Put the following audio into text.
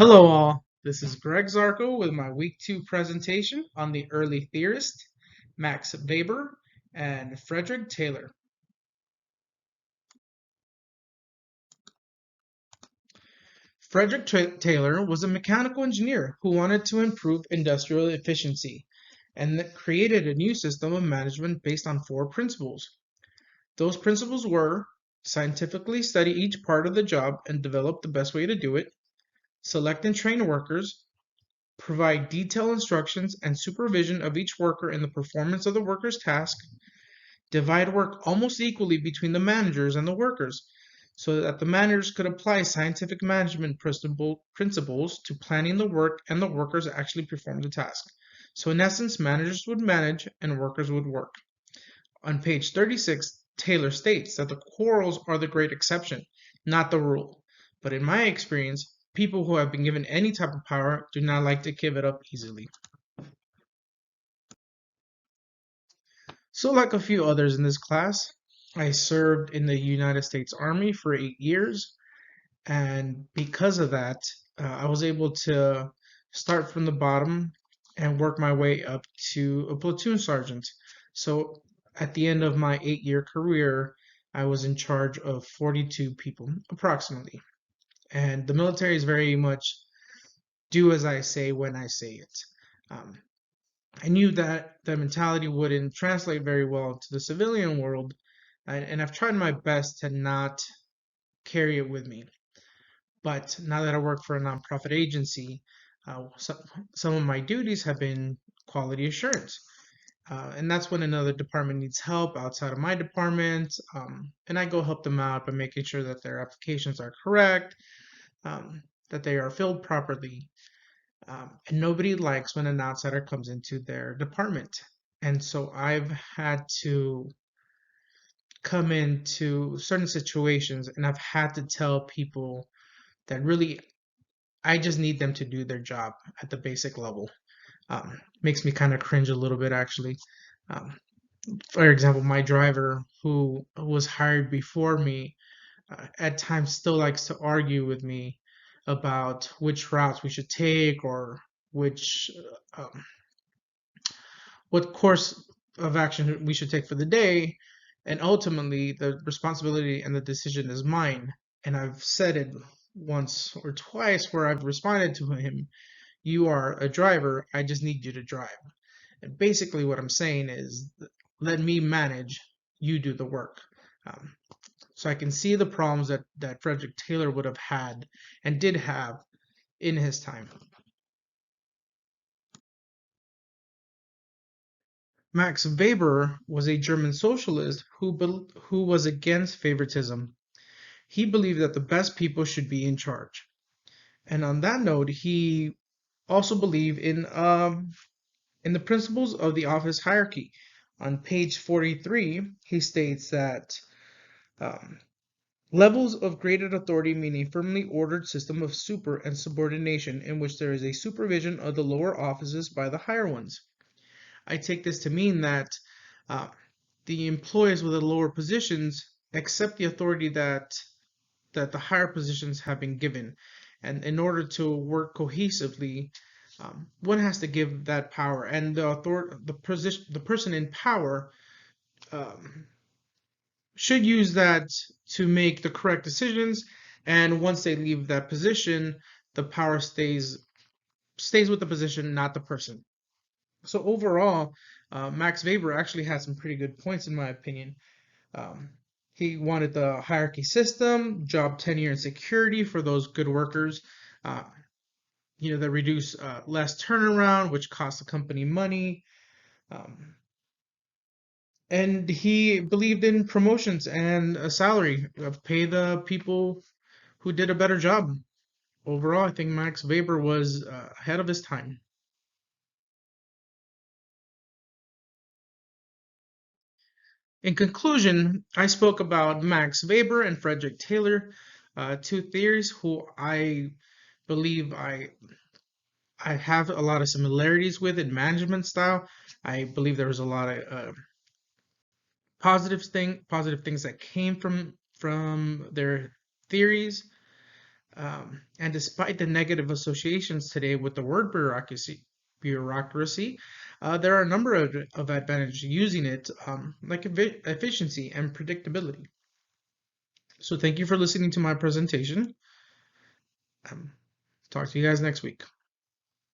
Hello, all. This is Greg Zarko with my week 2 presentation on the early theorist, Max Weber and Frederick Taylor. Taylor was a mechanical engineer who wanted to improve industrial efficiency and that created a new system of management based on 4 principles. Those principles were scientifically study each part of the job and develop the best way to do it, select and train workers, provide detailed instructions and supervision of each worker in the performance of the worker's task, divide work almost equally between the managers and the workers, so that the managers could apply scientific management principles to planning the work and the workers actually perform the task. So in essence, managers would manage and workers would work. On page 36, Taylor states that the quarrels are the great exception, not the rule. But in my experience, people who have been given any type of power do not like to give it up easily. So, like a few others in this class, I served in the United States Army for 8 years, and because of that, I was able to start from the bottom and work my way up to a platoon sergeant. So, at the end of my 8 year career, I was in charge of 42 people, approximately. And the military is very much do as I say when I say it. Um, I knew that the mentality wouldn't translate very well to the civilian world, and I've tried my best to not carry it with me. But now that I work for a nonprofit agency, some of my duties have been quality assurance. And that's when another department needs help outside of my department. And I go help them out by making sure that their applications are correct, that they are filled properly, and nobody likes when an outsider comes into their department. And so I've had to come into certain situations and I've had to tell people that really I just need them to do their job at the basic level. Makes me kind of cringe a little bit, actually. Um, for example, my driver who was hired before me at times still likes to argue with me about which routes we should take or which what course of action we should take for the day, and ultimately the responsibility and the decision is mine. And I've said it once or twice where I've responded to him, you are a driver, I just need you to drive. And basically what I'm saying is, let me manage, you do the work. Um, so I can see the problems that Frederick Taylor would have had and did have in his time. Max Weber was a German socialist who was against favoritism. He believed that the best people should be in charge. And on that note, he also believed in the principles of the office hierarchy. On page 43, he states that um, levels of graded authority mean a firmly ordered system of super and subordination in which there is a supervision of the lower offices by the higher ones. I take this to mean that uh, the employees with the lower positions accept the authority that the higher positions have been given. And in order to work cohesively, one has to give that power, and the person in power um, should use that to make the correct decisions. And once they leave that position, the power stays with the position, not the person. So overall, Max Weber actually had some pretty good points in my opinion. Um, he wanted the hierarchy system, job tenure and security for those good workers. Uh, that reduce less turnaround, which costs the company money. Um, and he believed in promotions and a salary, pay the people who did a better job. Overall, I think Max Weber was ahead of his time. In conclusion, I spoke about Max Weber and Frederick Taylor, two theories who I believe I have a lot of similarities with in management style. I believe there was a lot of positive things that came from their theories. And despite the negative associations today with the word bureaucracy, there are a number of advantages using it, like efficiency and predictability. So thank you for listening to my presentation. Um, Talk to you guys next week.